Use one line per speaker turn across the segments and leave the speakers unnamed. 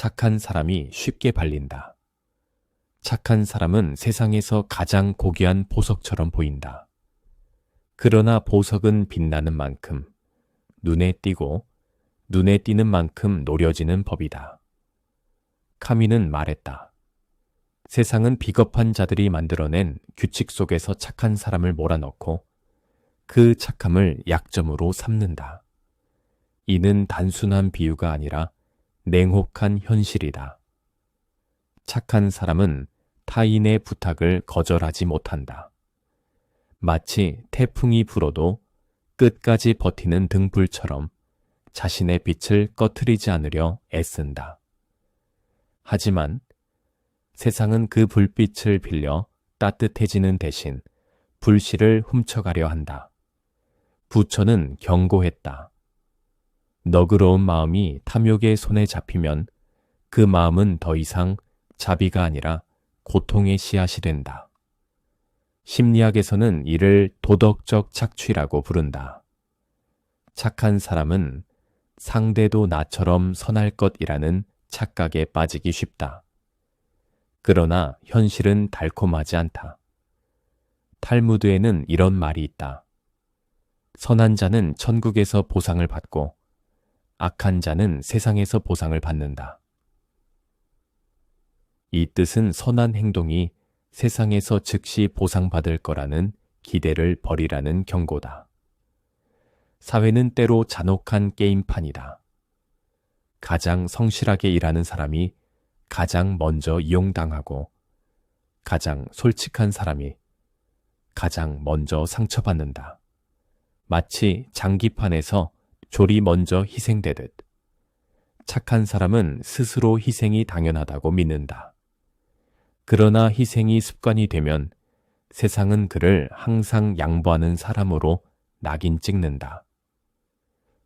착한 사람이 쉽게 발린다. 착한 사람은 세상에서 가장 고귀한 보석처럼 보인다. 그러나 보석은 빛나는 만큼 눈에 띄고 눈에 띄는 만큼 노려지는 법이다. 카미는 말했다. 세상은 비겁한 자들이 만들어낸 규칙 속에서 착한 사람을 몰아넣고 그 착함을 약점으로 삼는다. 이는 단순한 비유가 아니라 냉혹한 현실이다. 착한 사람은 타인의 부탁을 거절하지 못한다. 마치 태풍이 불어도 끝까지 버티는 등불처럼 자신의 빛을 꺼트리지 않으려 애쓴다. 하지만 세상은 그 불빛을 빌려 따뜻해지는 대신 불씨를 훔쳐가려 한다. 부처는 경고했다. 너그러운 마음이 탐욕의 손에 잡히면 그 마음은 더 이상 자비가 아니라 고통의 씨앗이 된다. 심리학에서는 이를 도덕적 착취라고 부른다. 착한 사람은 상대도 나처럼 선할 것이라는 착각에 빠지기 쉽다. 그러나 현실은 달콤하지 않다. 탈무드에는 이런 말이 있다. 선한 자는 천국에서 보상을 받고 악한 자는 세상에서 보상을 받는다. 이 뜻은 선한 행동이 세상에서 즉시 보상받을 거라는 기대를 버리라는 경고다. 사회는 때로 잔혹한 게임판이다. 가장 성실하게 일하는 사람이 가장 먼저 이용당하고 가장 솔직한 사람이 가장 먼저 상처받는다. 마치 장기판에서 졸이 먼저 희생되듯 착한 사람은 스스로 희생이 당연하다고 믿는다. 그러나 희생이 습관이 되면 세상은 그를 항상 양보하는 사람으로 낙인 찍는다.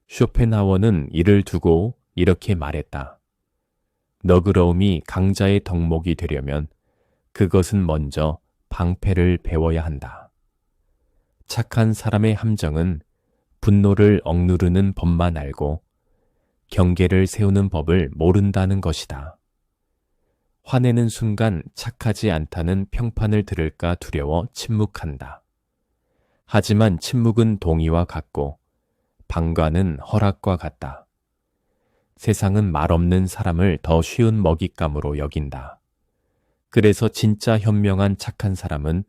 쇼펜하워는 이를 두고 이렇게 말했다. 너그러움이 강자의 덕목이 되려면 그것은 먼저 방패를 배워야 한다. 착한 사람의 함정은 분노를 억누르는 법만 알고 경계를 세우는 법을 모른다는 것이다. 화내는 순간 착하지 않다는 평판을 들을까 두려워 침묵한다. 하지만 침묵은 동의와 같고 방관은 허락과 같다. 세상은 말없는 사람을 더 쉬운 먹잇감으로 여긴다. 그래서 진짜 현명한 착한 사람은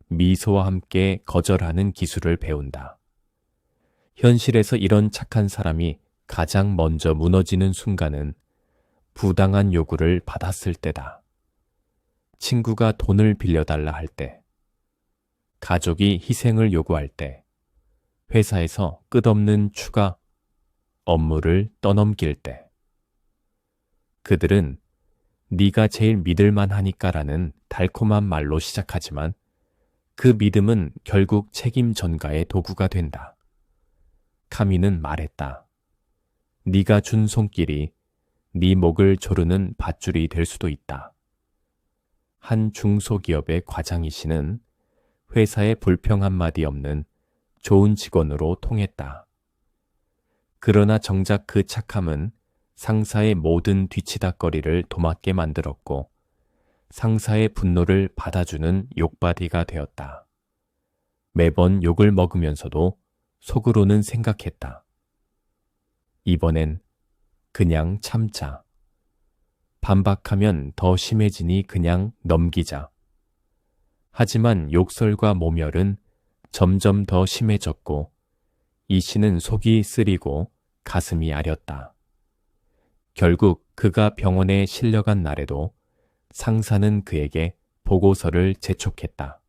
미소와 함께 거절하는 기술을 배운다. 현실에서 이런 착한 사람이 가장 먼저 무너지는 순간은 부당한 요구를 받았을 때다. 친구가 돈을 빌려달라 할 때, 가족이 희생을 요구할 때, 회사에서 끝없는 추가 업무를 떠넘길 때, 그들은 네가 제일 믿을만 하니까라는 달콤한 말로 시작하지만 그 믿음은 결국 책임 전가의 도구가 된다. 카미는 말했다. 네가 준 손길이 네 목을 조르는 밧줄이 될 수도 있다. 한 중소기업의 과장이씨는 회사에 불평 한마디 없는 좋은 직원으로 통했다. 그러나 정작 그 착함은 상사의 모든 뒤치다꺼리를 도맡게 만들었고 상사의 분노를 받아주는 욕바디가 되었다. 매번 욕을 먹으면서도 속으로는 생각했다. 이번엔 그냥 참자. 반박하면 더 심해지니 그냥 넘기자. 하지만 욕설과 모멸은 점점 더 심해졌고 이 씨는 속이 쓰리고 가슴이 아렸다. 결국 그가 병원에 실려간 날에도 상사는 그에게 보고서를 재촉했다.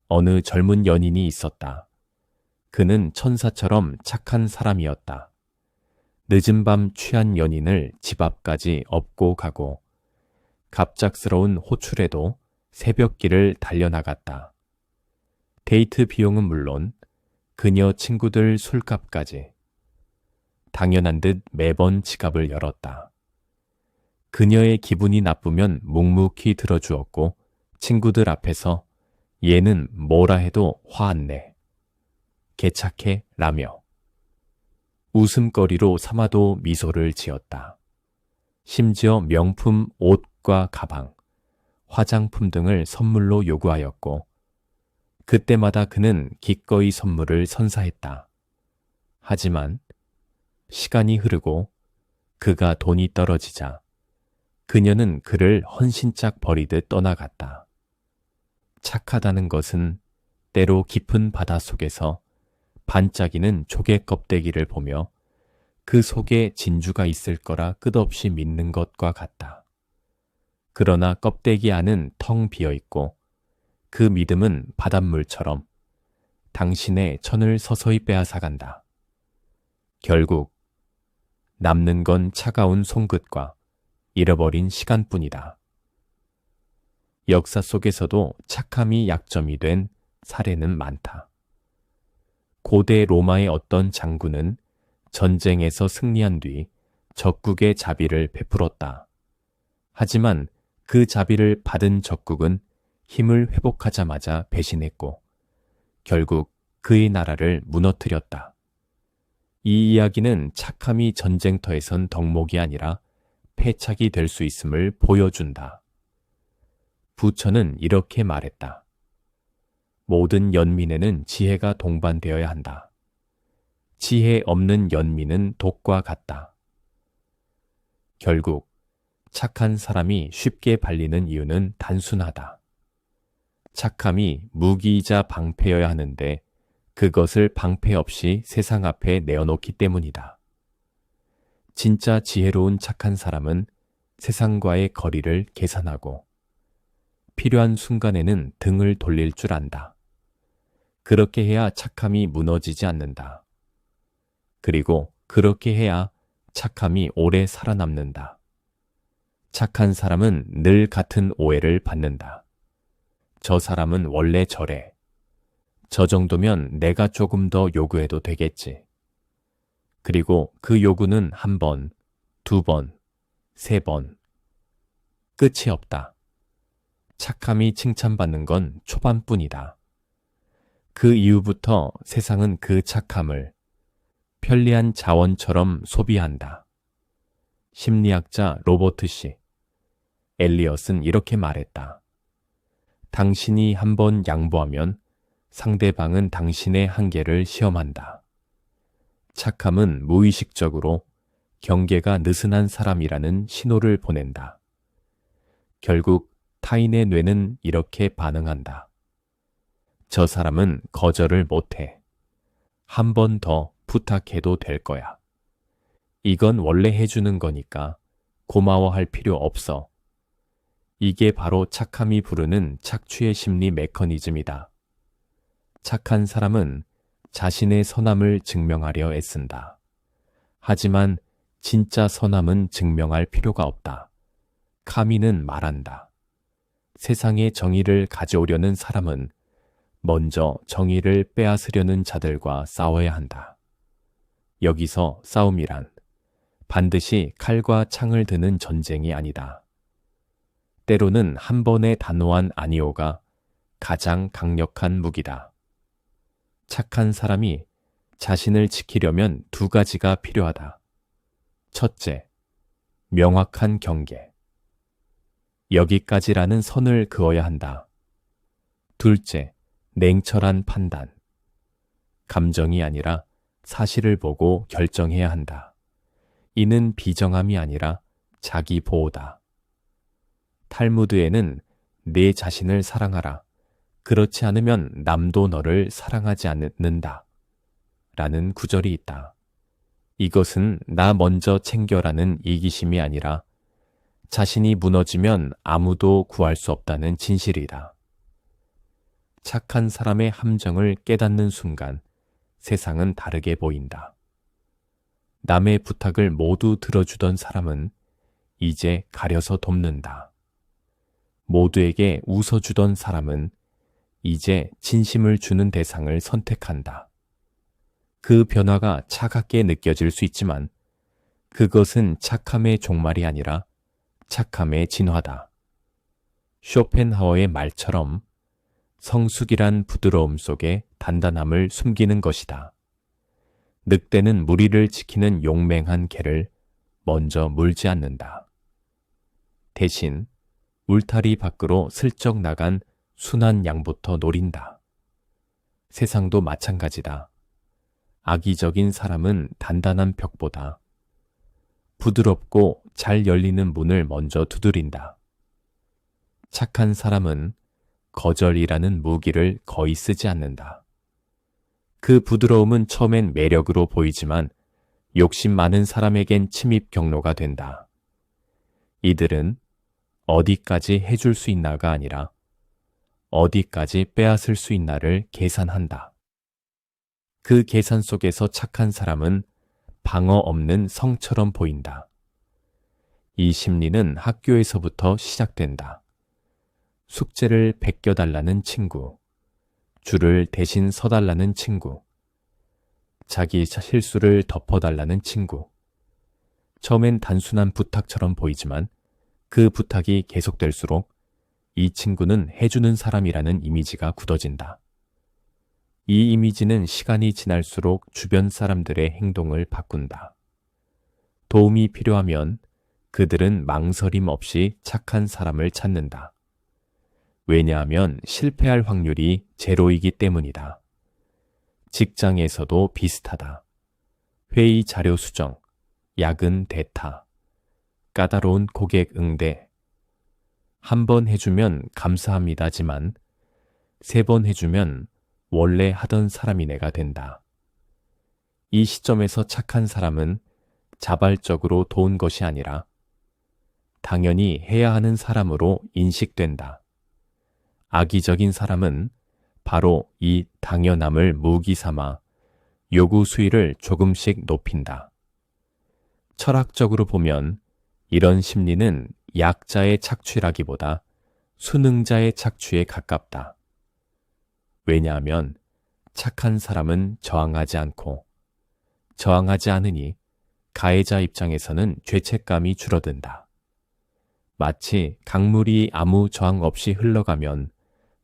어느 젊은 연인이 있었다. 그는 천사처럼 착한 사람이었다. 늦은 밤 취한 연인을 집 앞까지 업고 가고 갑작스러운 호출에도 새벽길을 달려나갔다. 데이트 비용은 물론 그녀 친구들 술값까지. 당연한 듯 매번 지갑을 열었다. 그녀의 기분이 나쁘면 묵묵히 들어주었고 친구들 앞에서 얘는 뭐라 해도 화 안 내. 개착해 라며 웃음거리로 삼아도 미소를 지었다. 심지어 명품 옷과 가방, 화장품 등을 선물로 요구하였고 그때마다 그는 기꺼이 선물을 선사했다. 하지만 시간이 흐르고 그가 돈이 떨어지자 그녀는 그를 헌신짝 버리듯 떠나갔다. 착하다는 것은 때로 깊은 바다 속에서 반짝이는 조개 껍데기를 보며 그 속에 진주가 있을 거라 끝없이 믿는 것과 같다. 그러나 껍데기 안은 텅 비어 있고 그 믿음은 바닷물처럼 당신의 천을 서서히 빼앗아간다. 결국 남는 건 차가운 손끝과 잃어버린 시간뿐이다. 역사 속에서도 착함이 약점이 된 사례는 많다. 고대 로마의 어떤 장군은 전쟁에서 승리한 뒤 적국에 자비를 베풀었다. 하지만 그 자비를 받은 적국은 힘을 회복하자마자 배신했고 결국 그의 나라를 무너뜨렸다. 이 이야기는 착함이 전쟁터에선 덕목이 아니라 패착이 될 수 있음을 보여준다. 부처는 이렇게 말했다. 모든 연민에는 지혜가 동반되어야 한다. 지혜 없는 연민은 독과 같다. 결국 착한 사람이 쉽게 발리는 이유는 단순하다. 착함이 무기이자 방패여야 하는데 그것을 방패 없이 세상 앞에 내어놓기 때문이다. 진짜 지혜로운 착한 사람은 세상과의 거리를 계산하고 필요한 순간에는 등을 돌릴 줄 안다. 그렇게 해야 착함이 무너지지 않는다. 그리고 그렇게 해야 착함이 오래 살아남는다. 착한 사람은 늘 같은 오해를 받는다. 저 사람은 원래 저래. 저 정도면 내가 조금 더 요구해도 되겠지. 그리고 그 요구는 한 번, 두 번, 세 번. 끝이 없다. 착함이 칭찬받는 건 초반뿐이다. 그 이후부터 세상은 그 착함을 편리한 자원처럼 소비한다. 심리학자 로버트 씨, 엘리엇은 이렇게 말했다. 당신이 한번 양보하면 상대방은 당신의 한계를 시험한다. 착함은 무의식적으로 경계가 느슨한 사람이라는 신호를 보낸다. 결국 타인의 뇌는 이렇게 반응한다. 저 사람은 거절을 못해. 한 번 더 부탁해도 될 거야. 이건 원래 해주는 거니까 고마워할 필요 없어. 이게 바로 착함이 부르는 착취의 심리 메커니즘이다. 착한 사람은 자신의 선함을 증명하려 애쓴다. 하지만 진짜 선함은 증명할 필요가 없다. 카미는 말한다. 세상에 정의를 가져오려는 사람은 먼저 정의를 빼앗으려는 자들과 싸워야 한다. 여기서 싸움이란 반드시 칼과 창을 드는 전쟁이 아니다. 때로는 한 번의 단호한 아니오가 가장 강력한 무기다. 착한 사람이 자신을 지키려면 두 가지가 필요하다. 첫째, 명확한 경계. 여기까지라는 선을 그어야 한다. 둘째, 냉철한 판단. 감정이 아니라 사실을 보고 결정해야 한다. 이는 비정함이 아니라 자기 보호다. 탈무드에는 내 자신을 사랑하라. 그렇지 않으면 남도 너를 사랑하지 않는다. 라는 구절이 있다. 이것은 나 먼저 챙겨라는 이기심이 아니라 자신이 무너지면 아무도 구할 수 없다는 진실이다. 착한 사람의 함정을 깨닫는 순간 세상은 다르게 보인다. 남의 부탁을 모두 들어주던 사람은 이제 가려서 돕는다. 모두에게 웃어주던 사람은 이제 진심을 주는 대상을 선택한다. 그 변화가 차갑게 느껴질 수 있지만 그것은 착함의 종말이 아니라 착함의 진화다. 쇼펜하워의 말처럼 성숙이란 부드러움 속에 단단함을 숨기는 것이다. 늑대는 무리를 지키는 용맹한 개를 먼저 물지 않는다. 대신 울타리 밖으로 슬쩍 나간 순한 양부터 노린다. 세상도 마찬가지다. 악의적인 사람은 단단한 벽보다 부드럽고 잘 열리는 문을 먼저 두드린다. 착한 사람은 거절이라는 무기를 거의 쓰지 않는다. 그 부드러움은 처음엔 매력으로 보이지만 욕심 많은 사람에겐 침입 경로가 된다. 이들은 어디까지 해줄 수 있나가 아니라 어디까지 빼앗을 수 있나를 계산한다. 그 계산 속에서 착한 사람은 방어 없는 성처럼 보인다. 이 심리는 학교에서부터 시작된다. 숙제를 베껴달라는 친구, 줄을 대신 서달라는 친구, 자기 실수를 덮어달라는 친구. 처음엔 단순한 부탁처럼 보이지만 그 부탁이 계속될수록 이 친구는 해주는 사람이라는 이미지가 굳어진다. 이 이미지는 시간이 지날수록 주변 사람들의 행동을 바꾼다. 도움이 필요하면 그들은 망설임 없이 착한 사람을 찾는다. 왜냐하면 실패할 확률이 제로이기 때문이다. 직장에서도 비슷하다. 회의 자료 수정, 야근 대타, 까다로운 고객 응대. 한 번 해주면 감사합니다지만 3번 해주면 원래 하던 사람이네가 된다. 이 시점에서 착한 사람은 자발적으로 도운 것이 아니라 당연히 해야 하는 사람으로 인식된다. 악의적인 사람은 바로 이 당연함을 무기 삼아 요구 수위를 조금씩 높인다. 철학적으로 보면 이런 심리는 약자의 착취라기보다 수능자의 착취에 가깝다. 왜냐하면 착한 사람은 저항하지 않고 저항하지 않으니 가해자 입장에서는 죄책감이 줄어든다. 마치 강물이 아무 저항 없이 흘러가면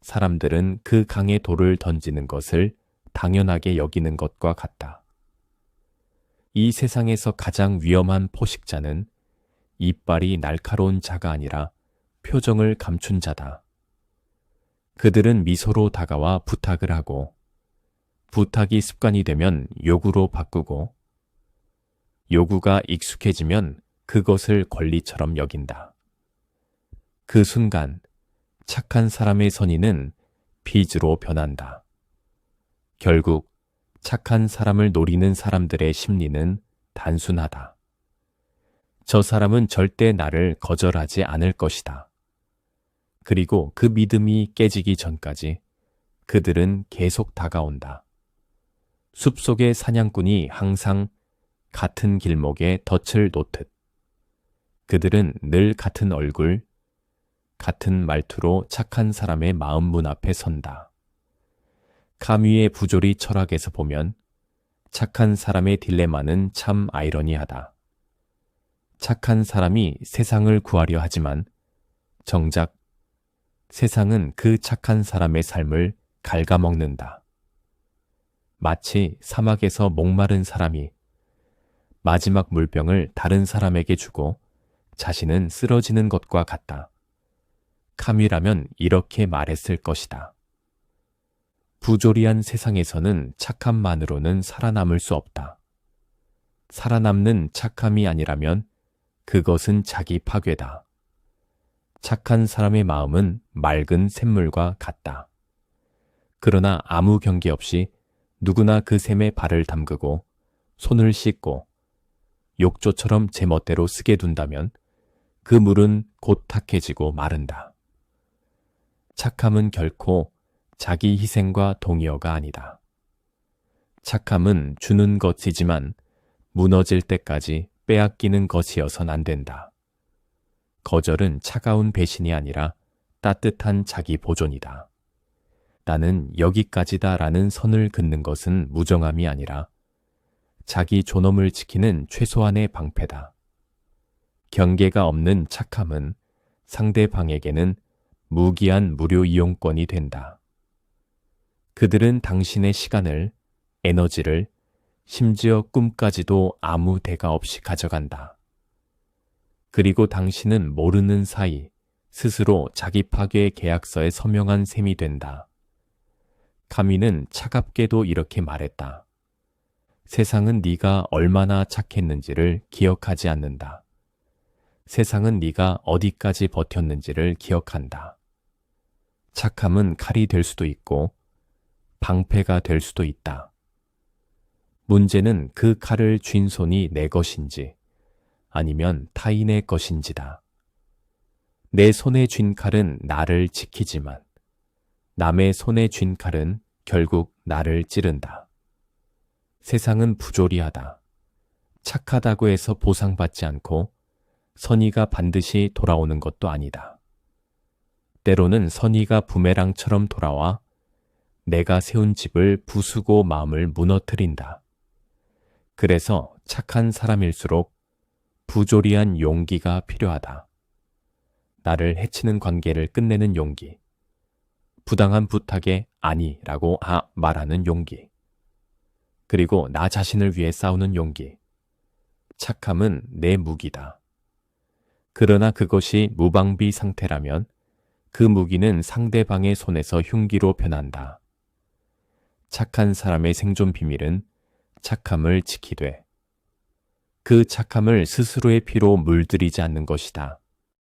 사람들은 그 강에 돌을 던지는 것을 당연하게 여기는 것과 같다. 이 세상에서 가장 위험한 포식자는 이빨이 날카로운 자가 아니라 표정을 감춘 자다. 그들은 미소로 다가와 부탁을 하고 부탁이 습관이 되면 요구로 바꾸고 요구가 익숙해지면 그것을 권리처럼 여긴다. 그 순간 착한 사람의 선의는 빚으로 변한다. 결국 착한 사람을 노리는 사람들의 심리는 단순하다. 저 사람은 절대 나를 거절하지 않을 것이다. 그리고 그 믿음이 깨지기 전까지 그들은 계속 다가온다. 숲속의 사냥꾼이 항상 같은 길목에 덫을 놓듯 그들은 늘 같은 얼굴, 같은 말투로 착한 사람의 마음 문 앞에 선다. 카뮈의 부조리 철학에서 보면 착한 사람의 딜레마는 참 아이러니하다. 착한 사람이 세상을 구하려 하지만 정작 세상은 그 착한 사람의 삶을 갉아먹는다. 마치 사막에서 목마른 사람이 마지막 물병을 다른 사람에게 주고 자신은 쓰러지는 것과 같다. 카뮈라면 이렇게 말했을 것이다. 부조리한 세상에서는 착함만으로는 살아남을 수 없다. 살아남는 착함이 아니라면 그것은 자기 파괴다. 착한 사람의 마음은 맑은 샘물과 같다. 그러나 아무 경계 없이 누구나 그 샘에 발을 담그고 손을 씻고 욕조처럼 제멋대로 쓰게 둔다면 그 물은 곧 탁해지고 마른다. 착함은 결코 자기 희생과 동의어가 아니다. 착함은 주는 것이지만 무너질 때까지 빼앗기는 것이어선 안 된다. 거절은 차가운 배신이 아니라 따뜻한 자기 보존이다. 나는 여기까지다 라는 선을 긋는 것은 무정함이 아니라 자기 존엄을 지키는 최소한의 방패다. 경계가 없는 착함은 상대방에게는 무기한 무료 이용권이 된다. 그들은 당신의 시간을, 에너지를, 심지어 꿈까지도 아무 대가 없이 가져간다. 그리고 당신은 모르는 사이 스스로 자기 파괴 계약서에 서명한 셈이 된다. 카미는 차갑게도 이렇게 말했다. 세상은 네가 얼마나 착했는지를 기억하지 않는다. 세상은 네가 어디까지 버텼는지를 기억한다. 착함은 칼이 될 수도 있고 방패가 될 수도 있다. 문제는 그 칼을 쥔 손이 내 것인지 아니면 타인의 것인지다. 내 손에 쥔 칼은 나를 지키지만 남의 손에 쥔 칼은 결국 나를 찌른다. 세상은 부조리하다. 착하다고 해서 보상받지 않고 선의가 반드시 돌아오는 것도 아니다. 때로는 선의가 부메랑처럼 돌아와 내가 세운 집을 부수고 마음을 무너뜨린다. 그래서 착한 사람일수록 부조리한 용기가 필요하다. 나를 해치는 관계를 끝내는 용기. 부당한 부탁에 아니라고 말하는 용기. 그리고 나 자신을 위해 싸우는 용기. 착함은 내 무기다. 그러나 그것이 무방비 상태라면 그 무기는 상대방의 손에서 흉기로 변한다. 착한 사람의 생존 비밀은 착함을 지키되 그 착함을 스스로의 피로 물들이지 않는 것이다.